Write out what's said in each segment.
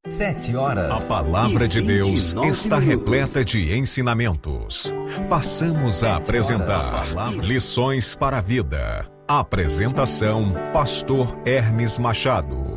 7h. A palavra de Deus está repleta de ensinamentos. Passamos a apresentar Lições para a Vida. Apresentação: Pastor Hermes Machado.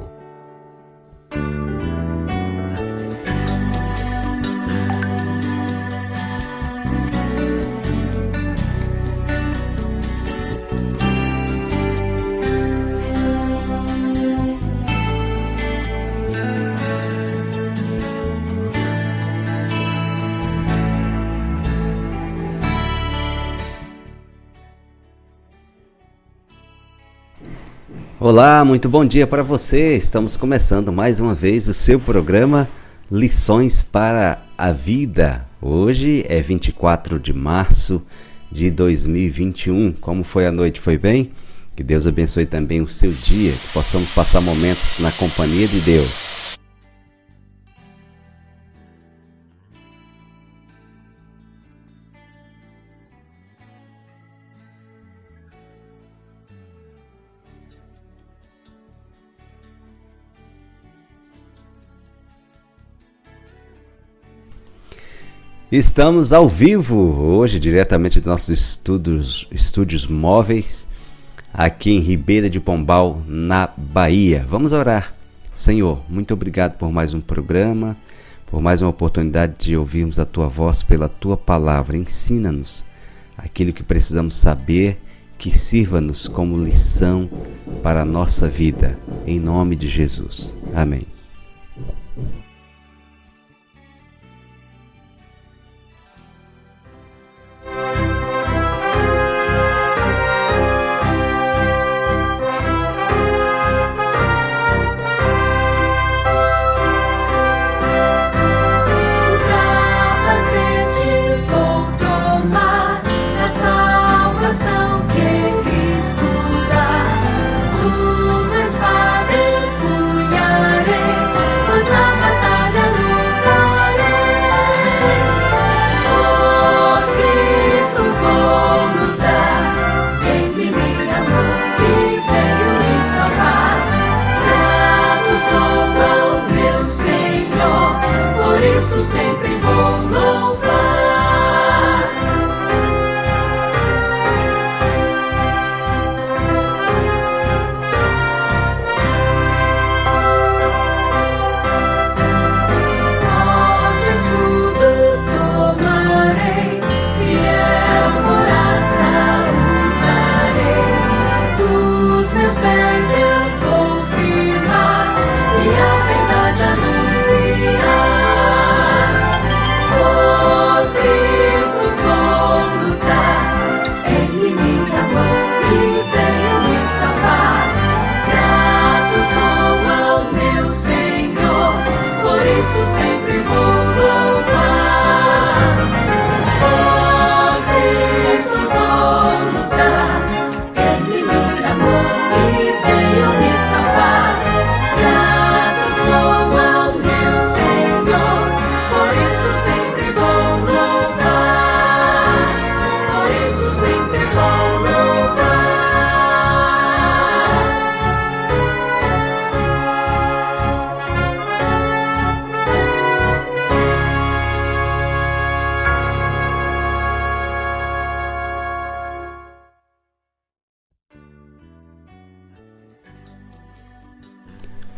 Olá, muito bom dia para você. Estamos começando mais uma vez o seu programa Lições para a Vida. Hoje é 24 de março de 2021. Como foi a noite? Foi bem? Que Deus abençoe também o seu dia, que possamos passar momentos na companhia de Deus. Estamos ao vivo hoje, diretamente dos nossos estúdios móveis, aqui em Ribeira de Pombal, na Bahia. Vamos orar. Senhor, muito obrigado por mais um programa, por mais uma oportunidade de ouvirmos a Tua voz pela Tua palavra. Ensina-nos aquilo que precisamos saber, que sirva-nos como lição para a nossa vida. Em nome de Jesus. Amém.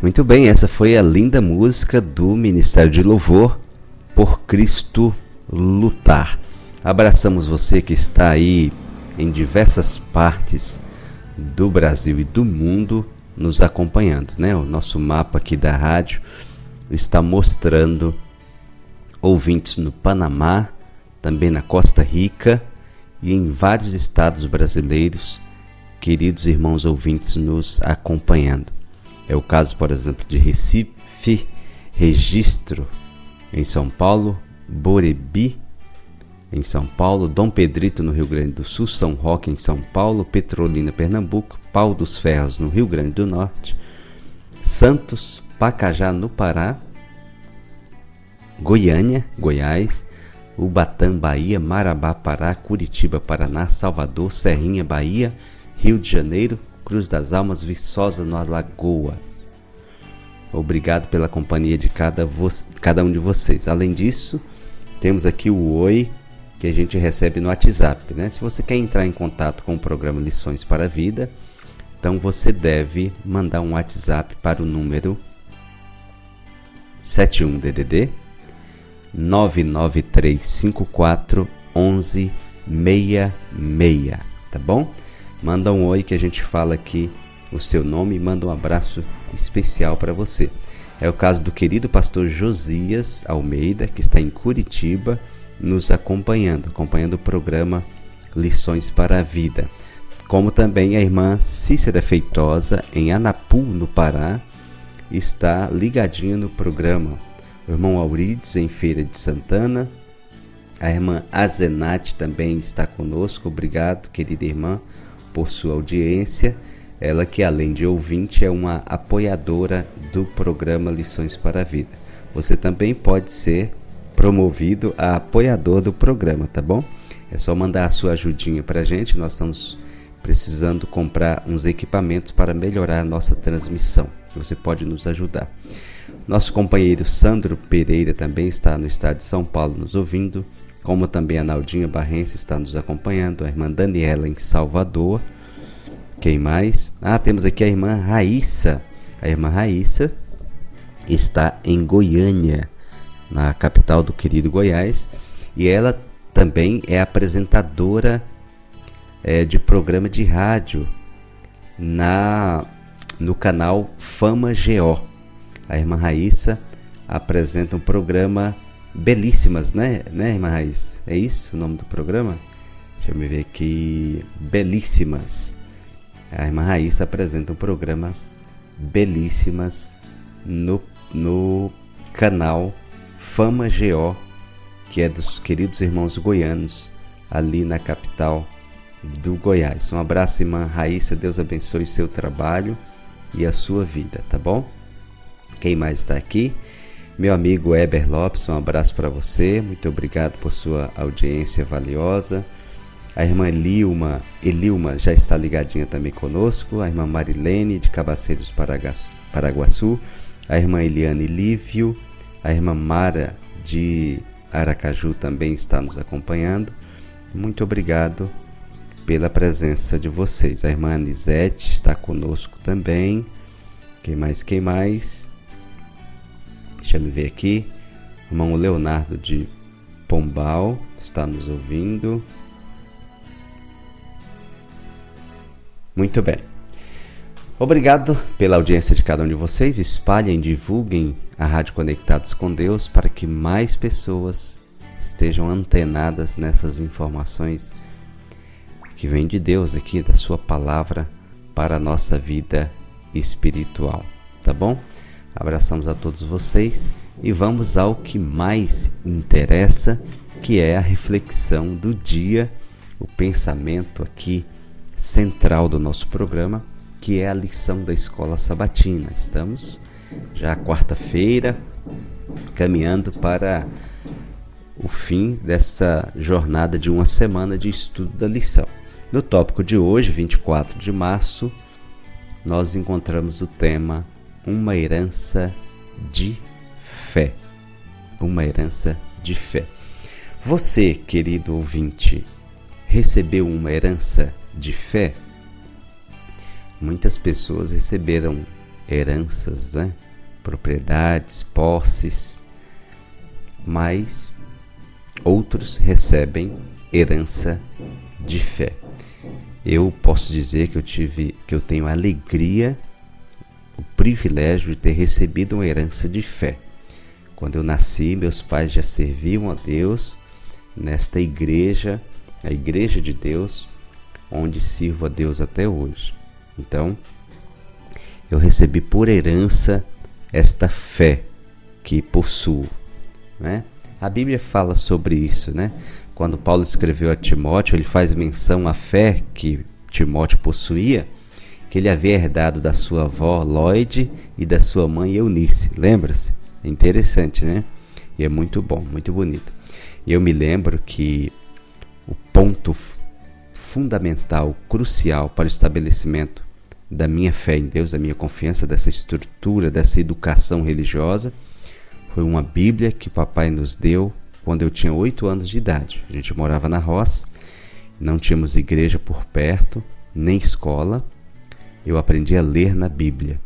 Muito bem, essa foi a linda música do Ministério de Louvor, Por Cristo Lutar. Abraçamos você que está aí em diversas partes do Brasil e do mundo nos acompanhando, né? O nosso mapa aqui da rádio está mostrando ouvintes no Panamá, também na Costa Rica e em vários estados brasileiros, queridos irmãos ouvintes nos acompanhando. É o caso, por exemplo, de Recife, Registro, em São Paulo, Borebi, em São Paulo, Dom Pedrito, no Rio Grande do Sul, São Roque, em São Paulo, Petrolina, Pernambuco, Pau dos Ferros, no Rio Grande do Norte, Santos, Pacajá, no Pará, Goiânia, Goiás, Ubatã, Bahia, Marabá, Pará, Curitiba, Paraná, Salvador, Serrinha, Bahia, Rio de Janeiro, Cruz das Almas, Viçosa, no Alagoas. Obrigado pela companhia de cada um de vocês. Além disso, temos aqui o Oi, que a gente recebe no WhatsApp, né? Se você quer entrar em contato com o programa Lições para a Vida, então você deve mandar um WhatsApp para o número 71DDD 99354 1166, tá bom? Manda um oi que a gente fala aqui o seu nome e manda um abraço especial para você. É o caso do querido pastor Josias Almeida, que está em Curitiba, nos acompanhando o programa Lições para a Vida. Como também a irmã Cícera Feitosa, em Anapu, no Pará, está ligadinha no programa. O irmão Aurides, em Feira de Santana. A irmã Azenate também está conosco. Obrigado, querida irmã, por sua audiência. Ela que, além de ouvinte, é uma apoiadora do programa Lições para a Vida. Você também pode ser promovido a apoiador do programa, tá bom? É só mandar a sua ajudinha para a gente. Nós estamos precisando comprar uns equipamentos para melhorar a nossa transmissão. Você pode nos ajudar. Nosso companheiro Sandro Pereira também está no estado de São Paulo nos ouvindo, como também a Naldinha Barrense está nos acompanhando, a irmã Daniela em Salvador. Quem mais? Temos aqui a irmã Raíssa. A irmã Raíssa está em Goiânia, na capital do querido Goiás, e ela também é apresentadora de programa de rádio no canal Fama GO. A irmã Raíssa apresenta um programa Belíssimas, né, irmã Raíssa? É isso o nome do programa? Deixa eu me ver aqui. Belíssimas. A irmã Raíssa apresenta um programa Belíssimas no canal Fama GO, que é dos queridos irmãos goianos, ali na capital do Goiás. Um abraço, irmã Raíssa. Deus abençoe o seu trabalho e a sua vida, tá bom? Quem mais está aqui? Meu amigo Eber Lopes, um abraço para você. Muito obrigado por sua audiência valiosa. A irmã Elilma já está ligadinha também conosco. A irmã Marilene, de Cabaceiros, Paraguaçu. A irmã Eliane Lívio. A irmã Mara, de Aracaju, também está nos acompanhando. Muito obrigado pela presença de vocês. A irmã Anisete está conosco também. Quem mais? Deixa eu ver aqui. O irmão Leonardo de Pombal está nos ouvindo. Muito bem. Obrigado pela audiência de cada um de vocês. Espalhem, divulguem a Rádio Conectados com Deus para que mais pessoas estejam antenadas nessas informações que vêm de Deus aqui, da sua palavra, para a nossa vida espiritual. Tá bom? Abraçamos a todos vocês e vamos ao que mais interessa, que é a reflexão do dia, o pensamento aqui central do nosso programa, que é a lição da Escola Sabatina. Estamos já quarta-feira, caminhando para o fim dessa jornada de uma semana de estudo da lição. No tópico de hoje, 24 de março, nós encontramos o tema Uma herança de fé. Uma herança de fé. Você, querido ouvinte, recebeu uma herança de fé? Muitas pessoas receberam heranças, né? Propriedades, posses, mas outros recebem herança de fé. Eu posso dizer que eu tenho a alegria, o privilégio de ter recebido uma herança de fé. Quando eu nasci, meus pais já serviam a Deus nesta igreja, a Igreja de Deus, onde sirvo a Deus até hoje. Então, eu recebi por herança esta fé que possuo, né? A Bíblia fala sobre isso, né? Quando Paulo escreveu a Timóteo, ele faz menção à fé que Timóteo possuía, que ele havia herdado da sua avó Lloyd e da sua mãe Eunice. Lembra-se? É interessante, né? E é muito bom, muito bonito. E eu me lembro que o ponto fundamental, crucial para o estabelecimento da minha fé em Deus, da minha confiança, dessa estrutura, dessa educação religiosa, foi uma Bíblia que papai nos deu quando eu tinha 8 anos de idade. A gente morava na roça, não tínhamos igreja por perto, nem escola. Eu aprendi a ler na Bíblia.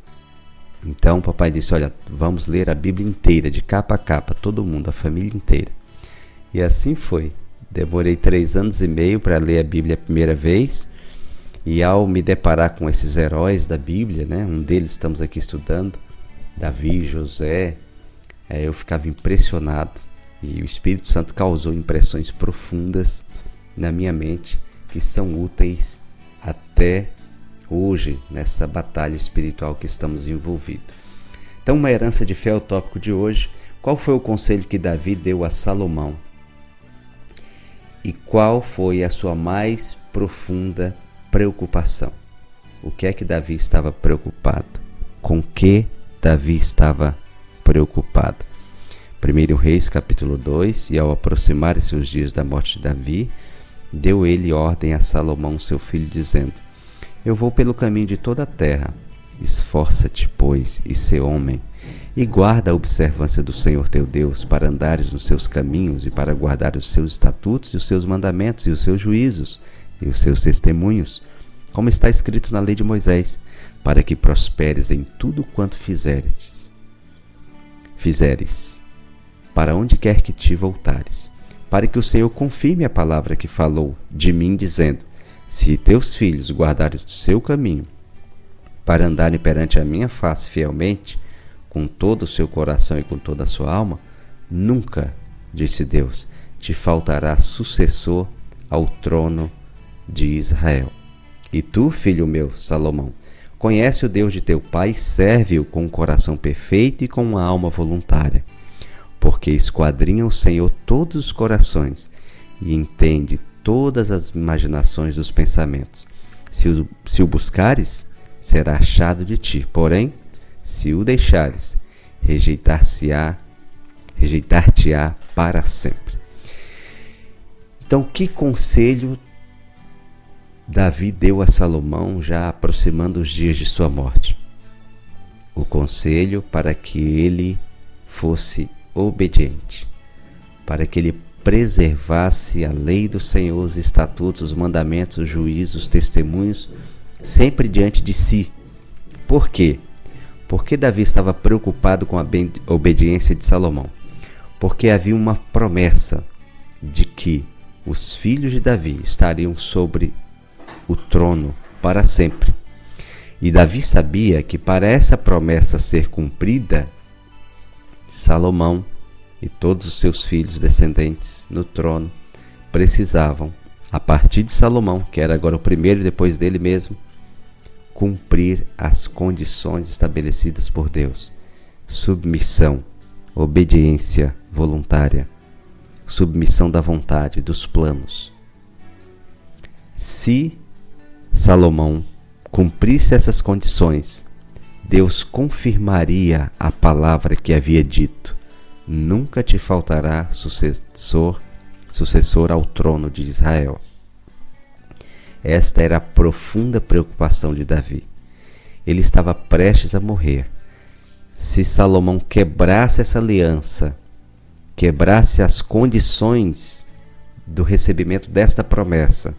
Então papai disse, olha, vamos ler a Bíblia inteira, de capa a capa, todo mundo, a família inteira. E assim foi. Demorei 3 anos e meio para ler a Bíblia a primeira vez. E ao me deparar com esses heróis da Bíblia, né, um deles estamos aqui estudando, Davi, José, eu ficava impressionado. E o Espírito Santo causou impressões profundas na minha mente que são úteis até hoje nessa batalha espiritual que estamos envolvidos. Então, uma herança de fé é o tópico de hoje. Qual foi o conselho que Davi deu a Salomão? E qual foi a sua mais profunda preocupação? O que é que Davi estava preocupado? Com que Davi estava preocupado? 1 Reis capítulo 2, e ao aproximarem-se os dias da morte de Davi, deu ele ordem a Salomão seu filho, dizendo, eu vou pelo caminho de toda a terra, esforça-te, pois, e sê homem, e guarda a observância do Senhor teu Deus, para andares nos seus caminhos, e para guardar os seus estatutos, e os seus mandamentos, e os seus juízos, e os seus testemunhos, como está escrito na lei de Moisés, para que prosperes em tudo quanto fizeres, para onde quer que te voltares, para que o Senhor confirme a palavra que falou de mim, dizendo, se teus filhos guardarem o seu caminho, para andarem perante a minha face fielmente, com todo o seu coração e com toda a sua alma, nunca, disse Deus, te faltará sucessor ao trono de Israel. E tu, filho meu, Salomão, conhece o Deus de teu pai, serve-o com um coração perfeito e com uma alma voluntária, porque esquadrinha o Senhor todos os corações e entende todas as imaginações dos pensamentos. Se o buscares, será achado de ti, porém, se o deixares, rejeitar-te-á para sempre. Então, que conselho Davi deu a Salomão, já aproximando os dias de sua morte? O conselho para que ele fosse obediente, para que ele preservasse a lei do Senhor, os estatutos, os mandamentos, os juízos, os testemunhos, sempre diante de si. Por quê? Porque Davi estava preocupado com a obediência de Salomão? Porque havia uma promessa de que os filhos de Davi estariam sobre o trono para sempre. E Davi sabia que para essa promessa ser cumprida, Salomão e todos os seus filhos descendentes no trono precisavam, a partir de Salomão, que era agora o primeiro depois dele mesmo, cumprir as condições estabelecidas por Deus: submissão, obediência voluntária, submissão da vontade, dos planos. Se Salomão cumprisse essas condições, Deus confirmaria a palavra que havia dito: nunca te faltará sucessor ao trono de Israel. Esta era a profunda preocupação de Davi. Ele estava prestes a morrer. Se Salomão quebrasse essa aliança, quebrasse as condições do recebimento desta promessa,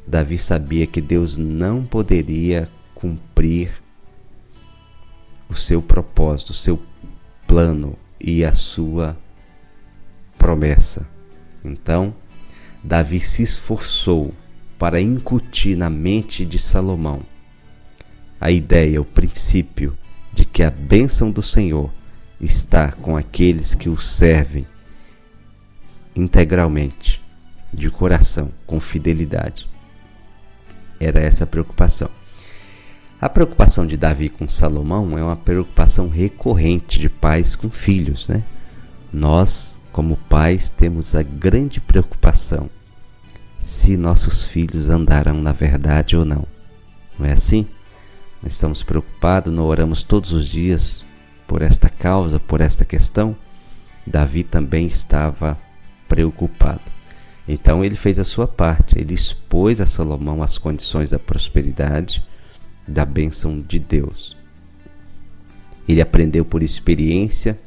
Davi sabia que Deus não poderia cumprir o seu propósito, o seu plano e a sua promessa. Então, Davi se esforçou para incutir na mente de Salomão a ideia, o princípio de que a bênção do Senhor está com aqueles que o servem integralmente, de coração, com fidelidade. Era essa a preocupação. A preocupação de Davi com Salomão é uma preocupação recorrente de pais com filhos, né? Nós, como pais, temos a grande preocupação se nossos filhos andarão na verdade ou não. Não é assim? Nós estamos preocupados, nós oramos todos os dias por esta causa, por esta questão. Davi também estava preocupado. Então ele fez a sua parte, ele expôs a Salomão as condições da prosperidade, da bênção de Deus. Ele aprendeu por experiência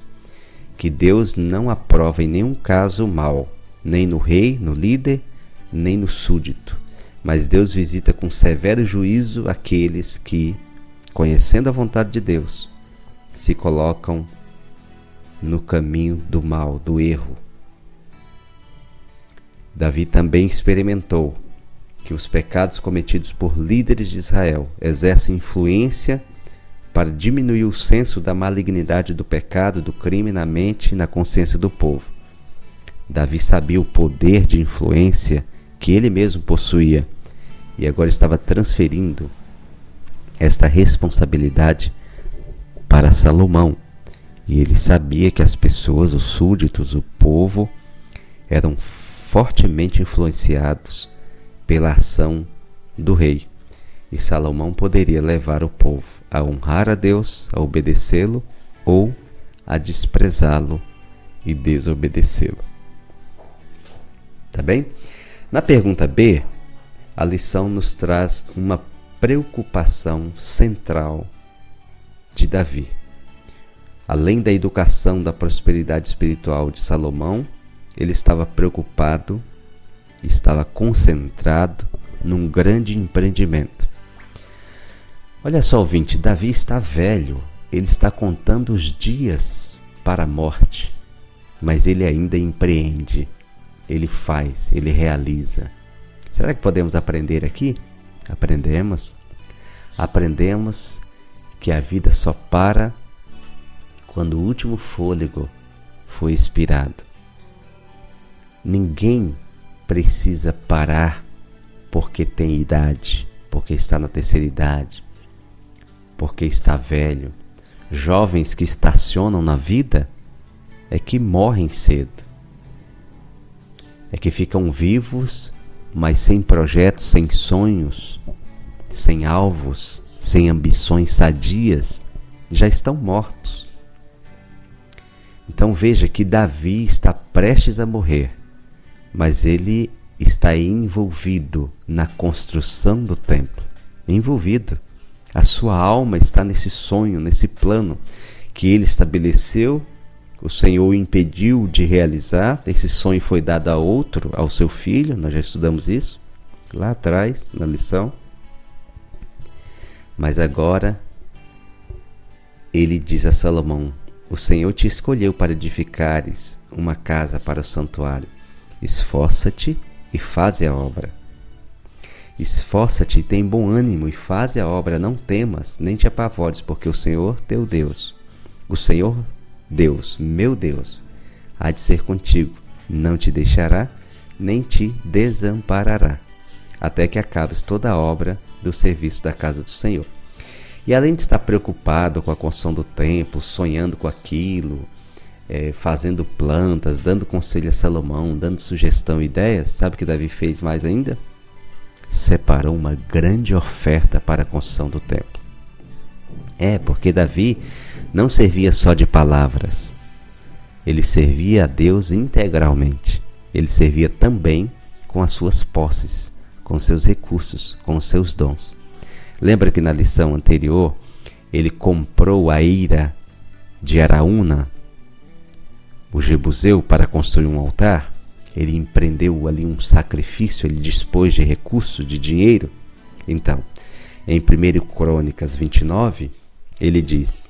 que Deus não aprova em nenhum caso o mal, nem no rei, no líder, nem no súdito. Mas Deus visita com severo juízo aqueles que, conhecendo a vontade de Deus, se colocam no caminho do mal, do erro. Davi também experimentou que os pecados cometidos por líderes de Israel exercem influência para diminuir o senso da malignidade do pecado, do crime na mente e na consciência do povo. Davi sabia o poder de influência que ele mesmo possuía e agora estava transferindo esta responsabilidade para Salomão. E ele sabia que as pessoas, os súditos, o povo, eram fortemente influenciados pela ação do rei. E Salomão poderia levar o povo a honrar a Deus, a obedecê-lo ou a desprezá-lo e desobedecê-lo. Tá bem? Na pergunta B, a lição nos traz uma preocupação central de Davi. Além da educação da prosperidade espiritual de Salomão, ele estava preocupado, estava concentrado num grande empreendimento. Olha só, ouvinte, Davi está velho, ele está contando os dias para a morte, mas ele ainda empreende, ele faz, ele realiza. Será que podemos aprender aqui? Aprendemos que a vida só para quando o último fôlego foi expirado. Ninguém precisa parar porque tem idade, porque está na terceira idade, porque está velho. Jovens que estacionam na vida é que morrem cedo, é que ficam vivos, mas sem projetos, sem sonhos, sem alvos, sem ambições sadias, já estão mortos. Então veja que Davi está prestes a morrer, mas ele está envolvido na construção do templo, envolvido. A sua alma está nesse sonho, nesse plano que ele estabeleceu, o Senhor o impediu de realizar. Esse sonho foi dado a outro, ao seu filho, nós já estudamos isso lá atrás na lição. Mas agora ele diz a Salomão: o Senhor te escolheu para edificares uma casa para o santuário. Esforça-te e faze a obra. Esforça-te e tem bom ânimo e faze a obra. Não temas, nem te apavores, porque o Senhor teu Deus, o Senhor Deus, meu Deus, há de ser contigo. Não te deixará, nem te desamparará, até que acabes toda a obra do serviço da casa do Senhor. E além de estar preocupado com a construção do templo, sonhando com aquilo, fazendo plantas, dando conselho a Salomão, dando sugestão e ideias, sabe o que Davi fez mais ainda? Separou uma grande oferta para a construção do templo. Porque Davi não servia só de palavras, ele servia a Deus integralmente. Ele servia também com as suas posses, com seus recursos, com os seus dons. Lembra que na lição anterior ele comprou a eira de Araúna, o jebuseu, para construir um altar? Ele empreendeu ali um sacrifício, ele dispôs de recursos, de dinheiro. Então, em 1 Crônicas 29, ele diz: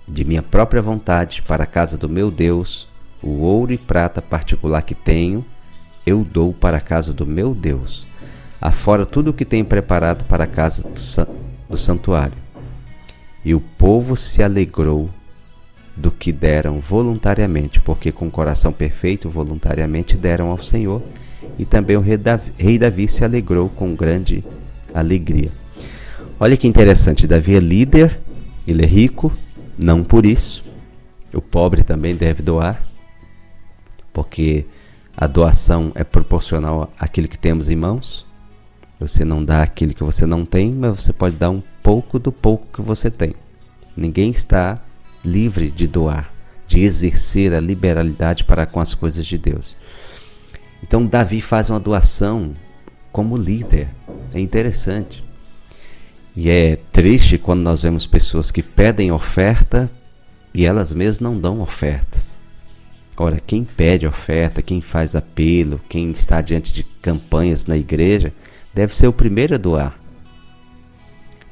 de minha própria vontade, para a casa do meu Deus, o ouro e prata particular que tenho, eu dou para a casa do meu Deus, afora tudo o que tenho preparado para a casa do santuário. E o povo se alegrou do que deram voluntariamente, porque com coração perfeito voluntariamente deram ao Senhor, e também o rei Davi se alegrou com grande alegria. Olha que interessante, Davi é líder, ele é rico, não por isso. O pobre também deve doar, porque a doação é proporcional àquilo que temos em mãos. Você não dá aquilo que você não tem, mas você pode dar um pouco do pouco que você tem. Ninguém está livre de doar, de exercer a liberalidade para com as coisas de Deus. Então Davi faz uma doação como líder. É interessante. E é triste quando nós vemos pessoas que pedem oferta e elas mesmas não dão ofertas. Ora, quem pede oferta, quem faz apelo, quem está diante de campanhas na igreja, deve ser o primeiro a doar.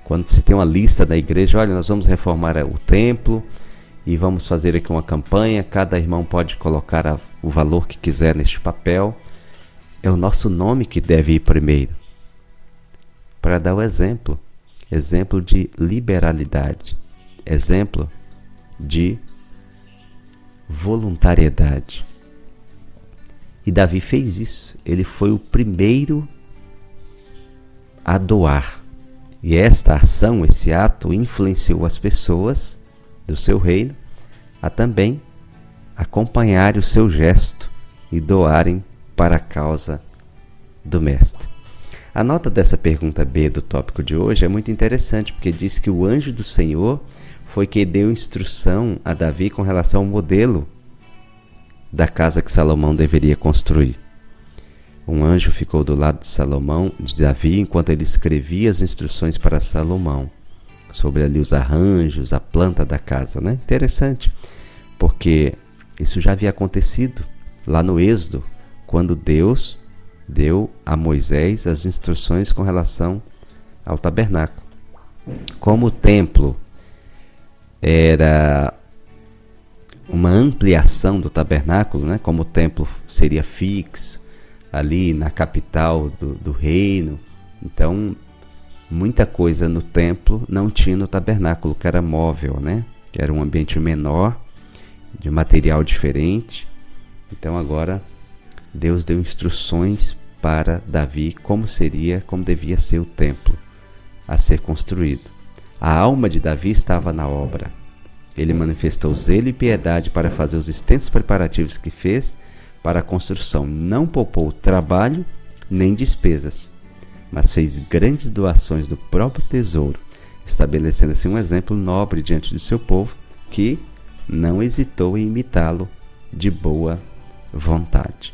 Quando se tem uma lista da igreja, olha, nós vamos reformar o templo e vamos fazer aqui uma campanha, cada irmão pode colocar o valor que quiser neste papel. É o nosso nome que deve ir primeiro, para dar o exemplo de liberalidade, exemplo de voluntariedade. E Davi fez isso, ele foi o primeiro a doar. E esta ação, esse ato, influenciou as pessoas do seu reino a também acompanharem o seu gesto e doarem para a causa do Mestre. A nota dessa pergunta B do tópico de hoje é muito interessante, porque diz que o anjo do Senhor foi quem deu instrução a Davi com relação ao modelo da casa que Salomão deveria construir. Um anjo ficou do lado de Davi, enquanto ele escrevia as instruções para Salomão, sobre ali os arranjos, a planta da casa, né? Interessante, porque isso já havia acontecido lá no Êxodo, quando Deus deu a Moisés as instruções com relação ao tabernáculo. Como o templo era uma ampliação do tabernáculo, né? Como o templo seria fixo ali na capital do reino, então muita coisa no templo não tinha no tabernáculo, que era móvel, né? Que era um ambiente menor, de material diferente. Então agora Deus deu instruções para Davi como devia ser o templo a ser construído. A alma de Davi estava na obra. Ele manifestou zelo e piedade para fazer os extensos preparativos que fez para a construção. Não poupou trabalho nem despesas, mas fez grandes doações do próprio tesouro, estabelecendo assim um exemplo nobre diante do seu povo, que não hesitou em imitá-lo de boa vontade.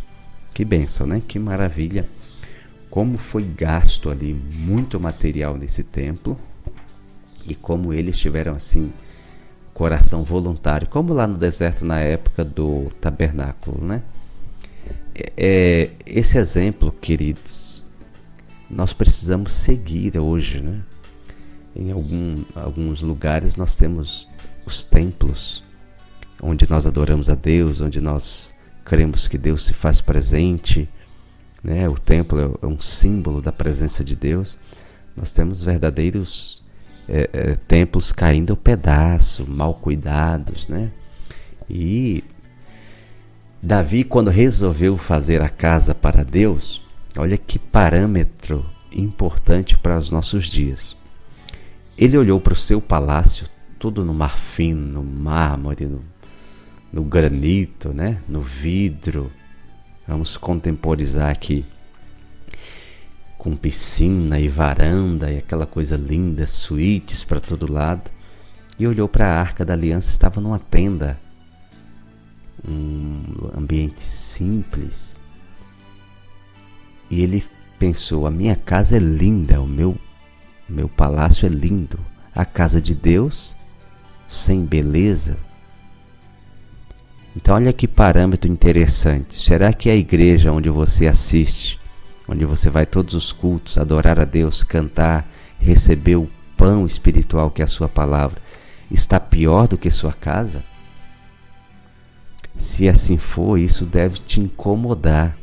Que bênção, né? Que maravilha! Como foi gasto ali muito material nesse templo e como eles tiveram assim coração voluntário, como lá no deserto na época do tabernáculo, né? Esse exemplo, queridos, nós precisamos seguir hoje, né? Em alguns lugares nós temos os templos onde nós adoramos a Deus, onde nós cremos que Deus se faz presente, né? O templo é um símbolo da presença de Deus. Nós temos verdadeiros templos caindo ao pedaço, mal cuidados, né? E Davi, quando resolveu fazer a casa para Deus, olha que parâmetro importante para os nossos dias. Ele olhou para o seu palácio, tudo no marfim, no mármore, no granito, né? No vidro. Vamos contemporizar aqui, com piscina e varanda e aquela coisa linda, suítes para todo lado. E olhou para a Arca da Aliança, estava numa tenda, um ambiente simples. E ele pensou: a minha casa é linda, o meu palácio é lindo. A casa de Deus sem beleza. Então olha que parâmetro interessante. Será que a igreja onde você assiste, onde você vai todos os cultos, adorar a Deus, cantar, receber o pão espiritual que é a sua palavra, está pior do que sua casa? Se assim for, isso deve te incomodar.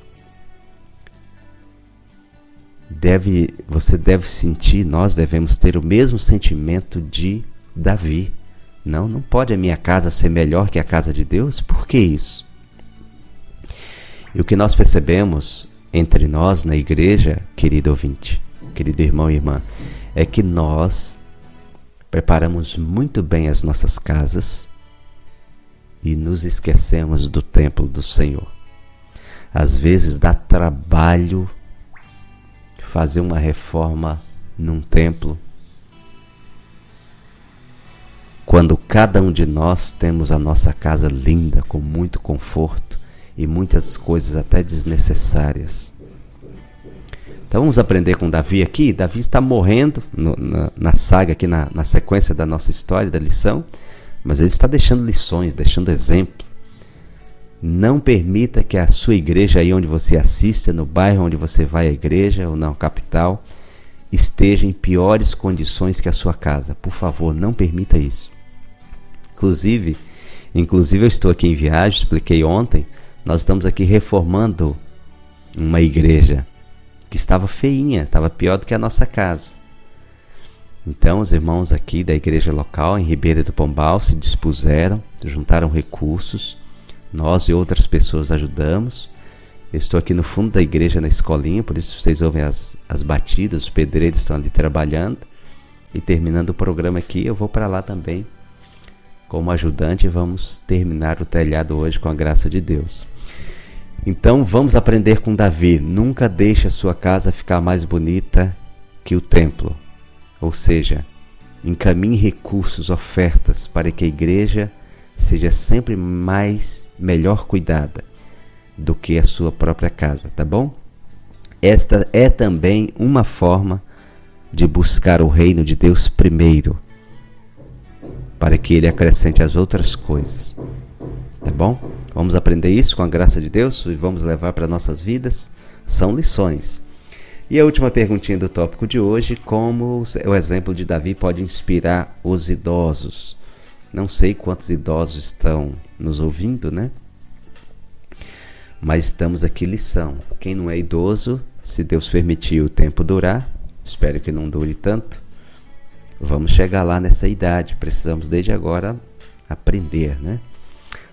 Você deve sentir, nós devemos ter o mesmo sentimento de Davi. Não pode a minha casa ser melhor que a casa de Deus? Por que isso? E o que nós percebemos entre nós na igreja, querido ouvinte, querido irmão e irmã, é que nós preparamos muito bem as nossas casas e nos esquecemos do templo do Senhor. Às vezes dá trabalho fazer uma reforma num templo, quando cada um de nós temos a nossa casa linda, com muito conforto e muitas coisas até desnecessárias. Então vamos aprender com Davi aqui. Davi está morrendo na saga aqui, na sequência da nossa história, da lição, mas ele está deixando lições, deixando exemplo. Não permita que a sua igreja, aí onde você assiste, no bairro onde você vai à igreja ou na capital, esteja em piores condições que a sua casa. Por favor, não permita isso. Inclusive eu estou aqui em viagem, expliquei ontem, nós estamos aqui reformando uma igreja que estava feinha, estava pior do que a nossa casa. Então os irmãos aqui da igreja local em Ribeira do Pombal se dispuseram, juntaram recursos, nós e outras pessoas ajudamos. Eu estou aqui no fundo da igreja, na escolinha, por isso vocês ouvem as batidas, os pedreiros estão ali trabalhando. E terminando o programa aqui, eu vou para lá também como ajudante e vamos terminar o telhado hoje com a graça de Deus. Então vamos aprender com Davi. Nunca deixe a sua casa ficar mais bonita que o templo. Ou seja, encaminhe recursos, ofertas para que a igreja seja sempre melhor cuidada do que a sua própria casa, tá bom? Esta é também uma forma de buscar o reino de Deus primeiro, para que Ele acrescente as outras coisas, tá bom? Vamos aprender isso com a graça de Deus e vamos levar para nossas vidas. São lições. E a última perguntinha do tópico de hoje: como o exemplo de Davi pode inspirar os idosos? Não sei quantos idosos estão nos ouvindo, né? Mas estamos aqui lição. Quem não é idoso, se Deus permitir o tempo durar, espero que não dure tanto, vamos chegar lá nessa idade. Precisamos desde agora aprender, né?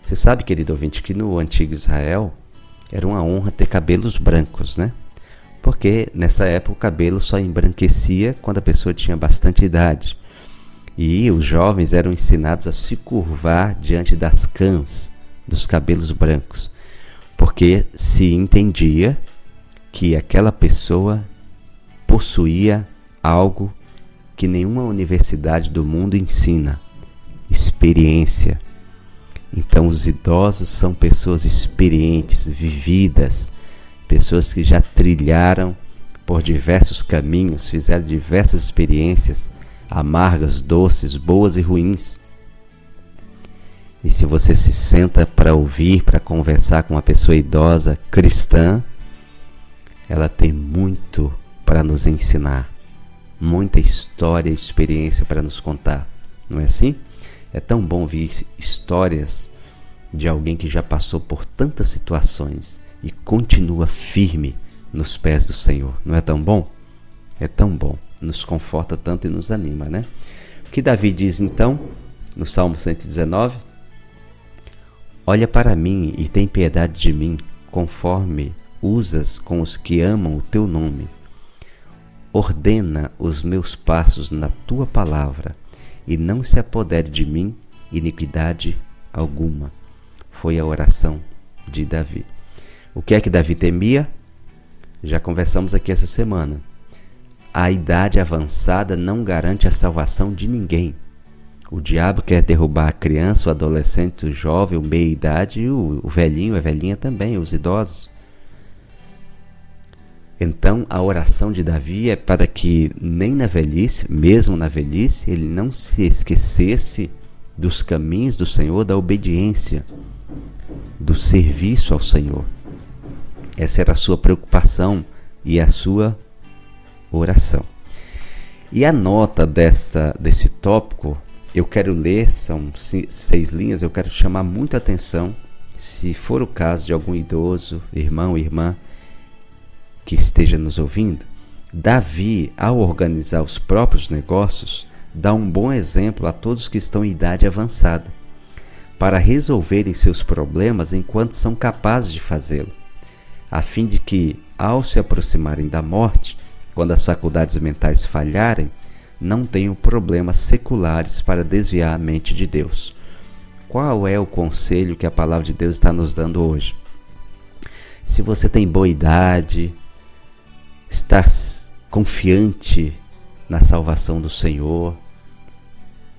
Você sabe, querido ouvinte, que no antigo Israel era uma honra ter cabelos brancos, né? Porque nessa época o cabelo só embranquecia quando a pessoa tinha bastante idade. E os jovens eram ensinados a se curvar diante das cãs dos cabelos brancos, porque se entendia que aquela pessoa possuía algo que nenhuma universidade do mundo ensina: experiência. Então os idosos são pessoas experientes, vividas, pessoas que já trilharam por diversos caminhos, fizeram diversas experiências, amargas, doces, boas e ruins. E se você se senta para ouvir, para conversar com uma pessoa idosa cristã, ela tem muito para nos ensinar, muita história e experiência para nos contar, não é assim? É tão bom ouvir histórias de alguém que já passou por tantas situações e continua firme nos pés do Senhor. Não é tão bom? É tão bom. Nos conforta tanto e nos anima, né? O que Davi diz então, no Salmo 119? Olha para mim e tem piedade de mim, conforme usas com os que amam o teu nome. Ordena os meus passos na tua palavra, e não se apodere de mim iniquidade alguma. Foi a oração de Davi. O que é que Davi temia? Já conversamos aqui essa semana. A idade avançada não garante a salvação de ninguém. O diabo quer derrubar a criança, o adolescente, o jovem, o meia-idade e o velhinho, a velhinha também, os idosos. Então a oração de Davi é para que nem na velhice, mesmo na velhice, ele não se esquecesse dos caminhos do Senhor, da obediência, do serviço ao Senhor. Essa era a sua preocupação e a sua oração. E a nota desse tópico, eu quero ler, são 6 linhas, eu quero chamar muita atenção, se for o caso de algum idoso, irmão ou irmã, que esteja nos ouvindo. Davi, ao organizar os próprios negócios, dá um bom exemplo a todos que estão em idade avançada, para resolverem seus problemas enquanto são capazes de fazê-lo, a fim de que, ao se aproximarem da morte, quando as faculdades mentais falharem, não tenham problemas seculares para desviar a mente de Deus. Qual é o conselho que a palavra de Deus está nos dando hoje? Se você tem boa idade, está confiante na salvação do Senhor,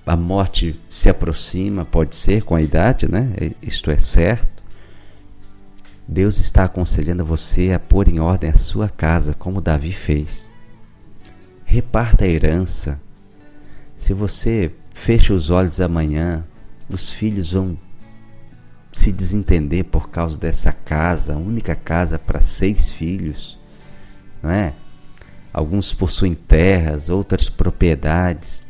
a morte se aproxima, pode ser com a idade, né? Isto é certo. Deus está aconselhando você a pôr em ordem a sua casa, como Davi fez. Reparta a herança. Se você fecha os olhos amanhã, os filhos vão se desentender por causa dessa casa, a única casa para 6 filhos, não é? Alguns possuem terras, outras propriedades.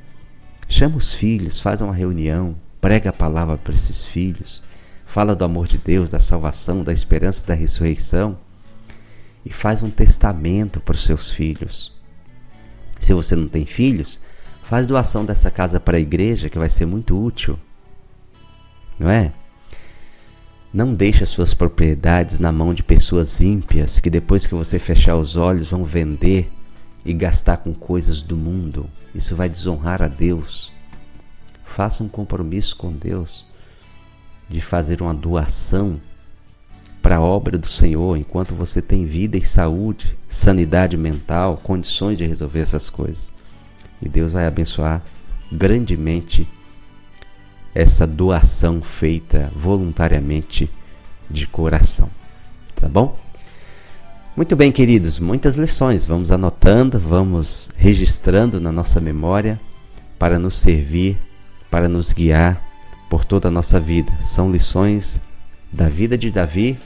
Chama os filhos, faz uma reunião, prega a palavra para esses filhos, fala do amor de Deus, da salvação, da esperança da ressurreição e faz um testamento para os seus filhos. Se você não tem filhos, faz doação dessa casa para a igreja, que vai ser muito útil, não é? Não deixe as suas propriedades na mão de pessoas ímpias que depois que você fechar os olhos vão vender e gastar com coisas do mundo. Isso vai desonrar a Deus. Faça um compromisso com Deus de fazer uma doação para a obra do Senhor enquanto você tem vida e saúde, sanidade mental, condições de resolver essas coisas. E Deus vai abençoar grandemente essa doação feita voluntariamente de coração, tá bom? Muito bem, queridos, muitas lições, vamos anotando, vamos registrando na nossa memória para nos servir, para nos guiar por toda a nossa vida. São lições da vida de Davi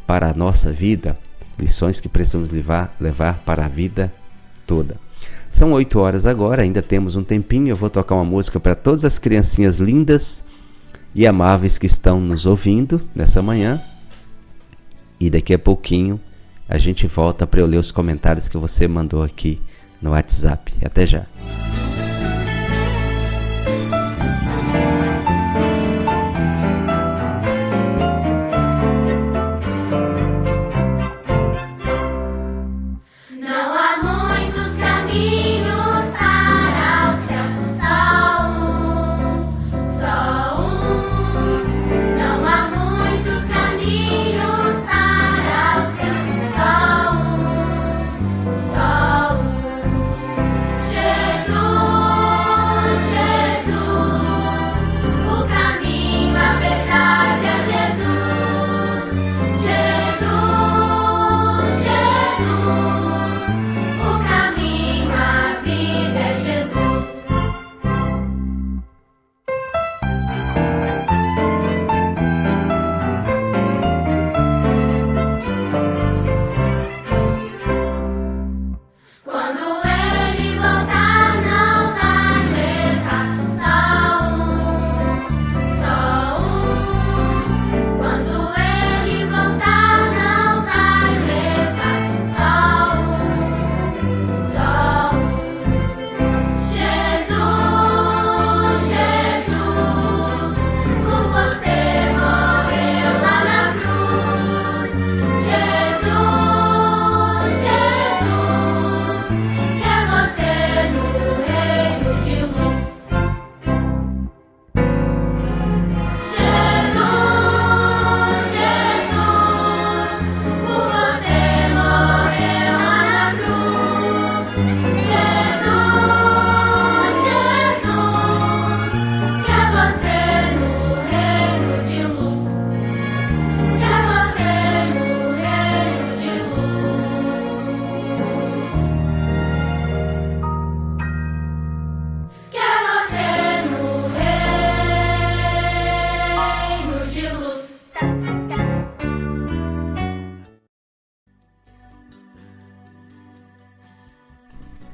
para a nossa vida, lições que precisamos levar para a vida toda. São 8 horas agora, ainda temos um tempinho. Eu vou tocar uma música para todas as criancinhas lindas e amáveis que estão nos ouvindo nessa manhã. E daqui a pouquinho a gente volta para eu ler os comentários que você mandou aqui no WhatsApp. Até já.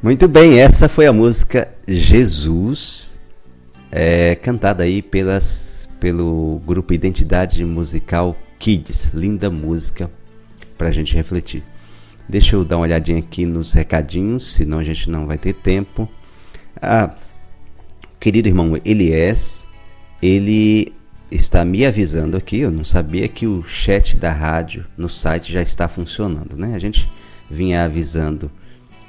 Muito bem, essa foi a música Jesus, cantada aí pelo grupo Identidade Musical Kids. Linda música pra gente refletir. Deixa eu dar uma olhadinha aqui nos recadinhos, senão a gente não vai ter tempo. Querido irmão Elias, ele está me avisando aqui, eu não sabia que o chat da rádio no site já está funcionando, né? A gente vinha avisando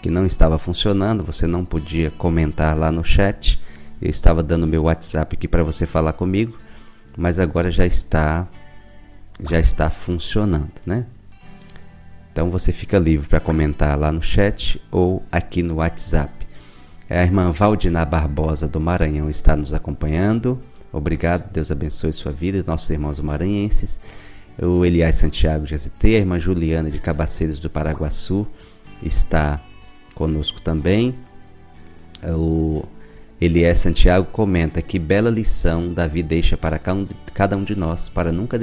que não estava funcionando, você não podia comentar lá no chat. Eu estava dando meu WhatsApp aqui para você falar comigo, mas agora já está funcionando, né? Então você fica livre para comentar lá no chat ou aqui no WhatsApp. A irmã Valdiná Barbosa do Maranhão está nos acompanhando. Obrigado, Deus abençoe sua vida e nossos irmãos maranhenses. O Elias Santiago de Azité, a irmã Juliana de Cabaceiros do Paraguaçu está conosco também. O Elias Santiago comenta que bela lição Davi deixa para cada um de nós, para nunca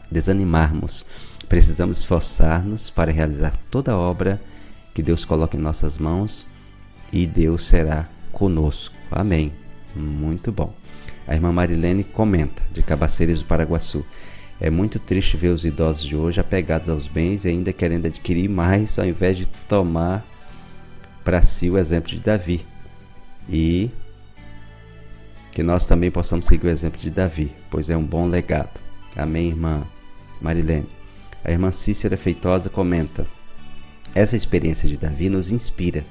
desanimarmos. Precisamos esforçar-nos para realizar toda a obra que Deus coloca em nossas mãos e Deus será conosco. Amém. Muito bom. A irmã Marilene comenta, de Cabaceiros do Paraguaçu: é muito triste ver os idosos de hoje apegados aos bens e ainda querendo adquirir mais, ao invés de tomar para si o exemplo de Davi. E que nós também possamos seguir o exemplo de Davi, pois é um bom legado. Amém, irmã Marilene. A irmã Cícera Feitosa comenta: essa experiência de Davi nos inspira,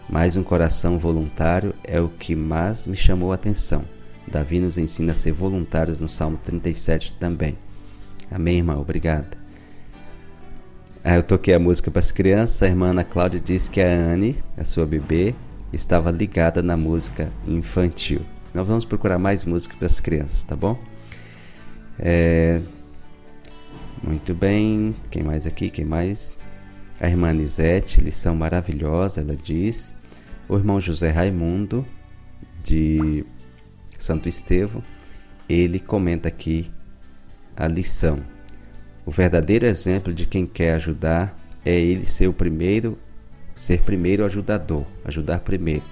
mas um coração voluntário é o que mais me chamou a atenção. Davi nos ensina a ser voluntários no Salmo 37 também. Amém, irmã, obrigada. Eu toquei a música para as crianças. A irmã Ana Cláudia disse que a Anne, a sua bebê, estava ligada na música infantil. Nós vamos procurar mais música para as crianças, tá bom? Muito bem. Quem mais aqui? Quem mais? A irmã Anisete, lição maravilhosa, ela diz. O irmão José Raimundo, de Santo Estevão, ele comenta aqui a lição. O verdadeiro exemplo de quem quer ajudar é ele ser primeiro ajudador, ajudar primeiro.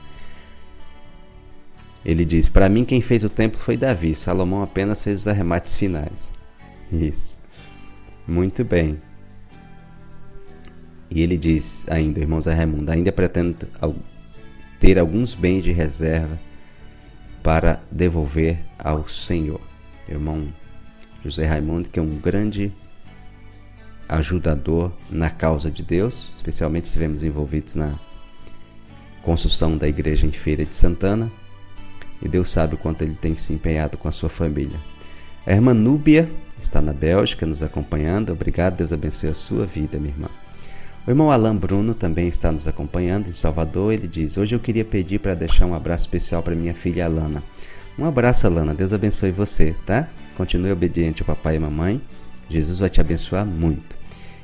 Ele diz: para mim quem fez o templo foi Davi, Salomão apenas fez os arremates finais. Isso. Muito bem. E ele diz ainda, irmão Zé Raimundo, ainda pretendo ter alguns bens de reserva para devolver ao Senhor. Irmão José Raimundo, que é um grande ajudador na causa de Deus, especialmente estivemos envolvidos na construção da igreja em Feira de Santana, e Deus sabe o quanto ele tem se empenhado com a sua família. A irmã Núbia está na Bélgica nos acompanhando. Obrigado, Deus abençoe a sua vida, minha irmã. O irmão Alain Bruno também está nos acompanhando em Salvador. Ele diz: hoje eu queria pedir para deixar um abraço especial para minha filha Alana. Um abraço, Alana, Deus abençoe você, tá? Continue obediente ao papai e mamãe, Jesus vai te abençoar muito.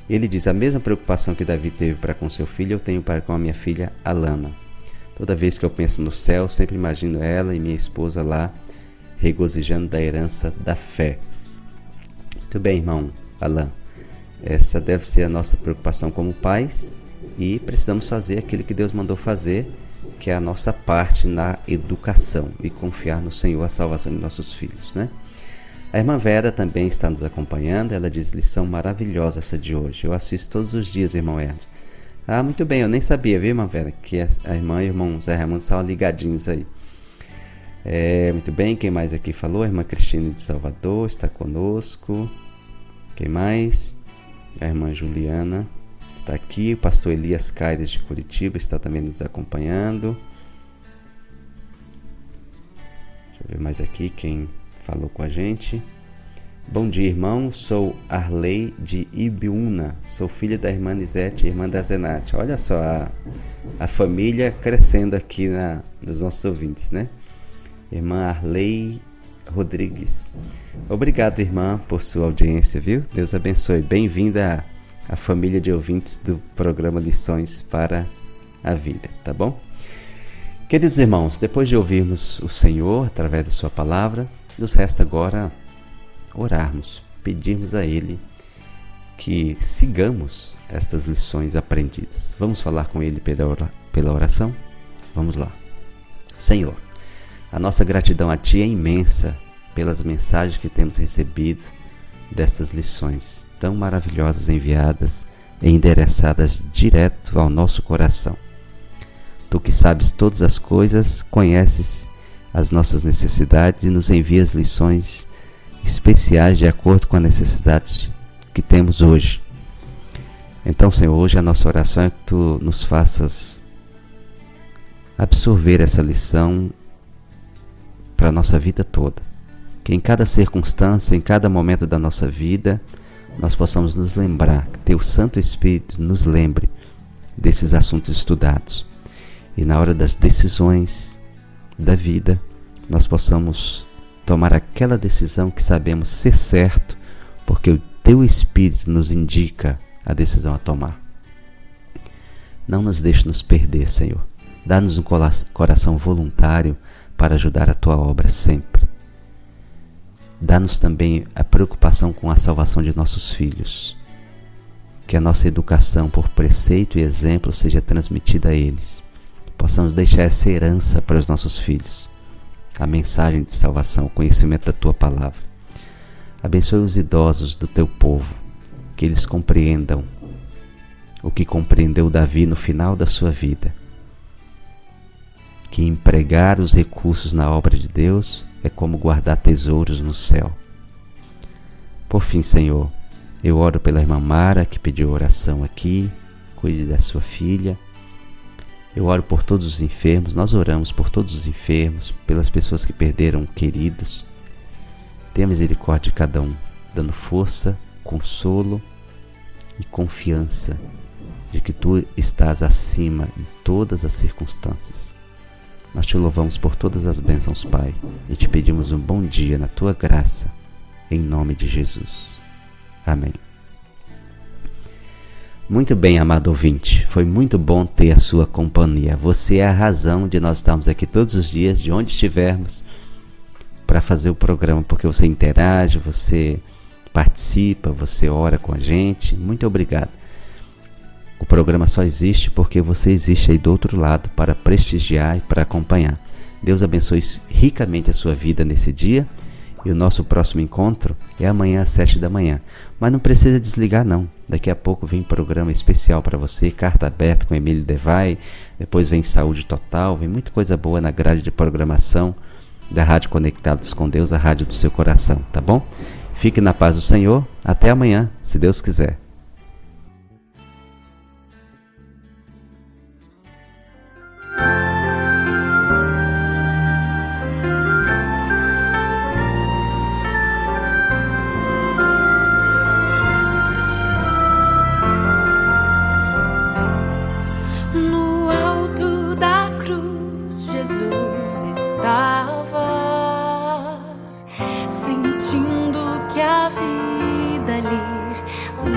Ele diz: a mesma preocupação que Davi teve para com seu filho, eu tenho para com a minha filha Alana. Toda vez que eu penso no céu, sempre imagino ela e minha esposa lá, regozijando da herança da fé. Muito bem, irmão Alain. Essa deve ser a nossa preocupação como pais, e precisamos fazer aquilo que Deus mandou fazer, que é a nossa parte na educação, e confiar no Senhor a salvação de nossos filhos, né? A irmã Vera também está nos acompanhando. Ela diz: lição maravilhosa essa de hoje, eu assisto todos os dias, irmão Hermes. Muito bem, eu nem sabia, viu, irmã Vera, que a irmã e o irmão Zé Raimundo estavam ligadinhos aí. Muito bem, quem mais aqui falou? A irmã Cristina de Salvador está conosco. Quem mais? A irmã Juliana está aqui. O pastor Elias Caires de Curitiba está também nos acompanhando. Deixa eu ver mais aqui quem falou com a gente. Bom dia, irmão. Sou Arley de Ibiúna. Sou filha da irmã Nisete e irmã da Zenate. Olha só a família crescendo aqui nos nossos ouvintes, né? Irmã Arley Rodrigues. Obrigado, irmã, por sua audiência, viu? Deus abençoe. Bem-vinda à família de ouvintes do programa Lições para a Vida, tá bom? Queridos irmãos, depois de ouvirmos o Senhor através da sua palavra, nos resta agora orarmos, pedirmos a Ele que sigamos estas lições aprendidas. Vamos falar com Ele pela oração? Vamos lá. Senhor, a nossa gratidão a Ti é imensa pelas mensagens que temos recebido destas lições tão maravilhosas enviadas e endereçadas direto ao nosso coração. Tu que sabes todas as coisas, conheces as nossas necessidades e nos envias lições especiais de acordo com a necessidade que temos hoje. Então, Senhor, hoje a nossa oração é que Tu nos faças absorver essa lição para a nossa vida toda. Que em cada circunstância, em cada momento da nossa vida, nós possamos nos lembrar, que Teu Santo Espírito nos lembre desses assuntos estudados. E na hora das decisões da vida, nós possamos tomar aquela decisão que sabemos ser certo, porque Teu Espírito nos indica a decisão a tomar. Não nos deixe nos perder, Senhor. Dá-nos um coração voluntário para ajudar a Tua obra sempre. Dá-nos também a preocupação com a salvação de nossos filhos. Que a nossa educação por preceito e exemplo seja transmitida a eles. Possamos deixar essa herança para os nossos filhos. A mensagem de salvação, o conhecimento da Tua palavra. Abençoe os idosos do Teu povo, que eles compreendam o que compreendeu Davi no final da sua vida. Que empregar os recursos na obra de Deus é como guardar tesouros no céu. Por fim, Senhor, eu oro pela irmã Mara, que pediu oração aqui, cuide da sua filha. Eu oro por todos os enfermos, nós oramos por todos os enfermos, pelas pessoas que perderam queridos. Tenha misericórdia de cada um, dando força, consolo e confiança de que Tu estás acima em todas as circunstâncias. Nós Te louvamos por todas as bênçãos, Pai, e Te pedimos um bom dia na Tua graça, em nome de Jesus. Amém. Muito bem, amado ouvinte, foi muito bom ter a sua companhia. Você é a razão de nós estarmos aqui todos os dias, de onde estivermos, para fazer o programa, porque você interage, você participa, você ora com a gente. Muito obrigado. O programa só existe porque você existe aí do outro lado para prestigiar e para acompanhar. Deus abençoe ricamente a sua vida nesse dia. E o nosso próximo encontro é amanhã às 7 da manhã. Mas não precisa desligar não. Daqui a pouco vem programa especial para você, Carta Aberta com Emílio Devay. Depois vem Saúde Total, vem muita coisa boa na grade de programação da Rádio Conectados com Deus, a rádio do seu coração, tá bom? Fique na paz do Senhor. Até amanhã, se Deus quiser.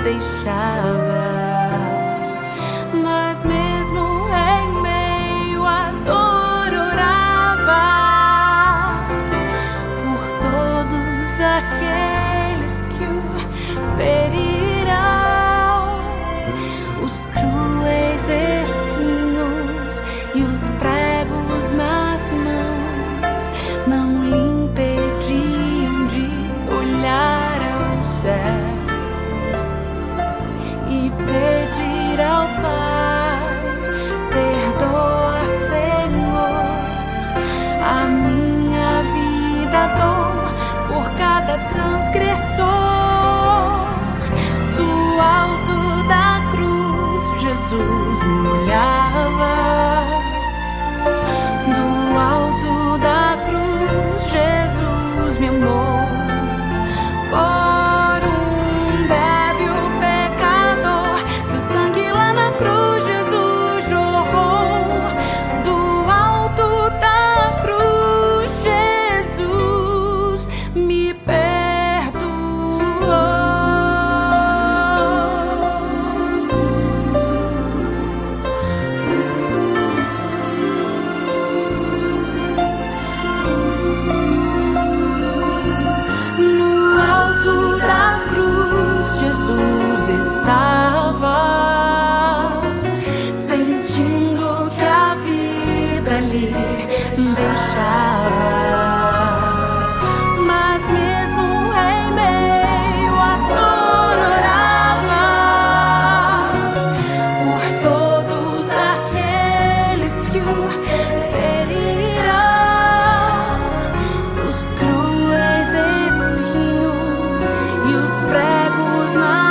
Deixava, mas mesmo em meio à dor orava por todos aqueles que o ferirão, os cruéis espinhos e os pregos nas mãos não lhe impediam de olhar ao céu e pedir ao Pai: perdoa, Senhor, a minha vida, dor por cada transgressor. Do alto da cruz, Jesus me olhava. Do alto da cruz, Jesus me amou. Mas mesmo em meio à dor orava por todos aqueles que o ferirão, os cruéis espinhos e os pregos na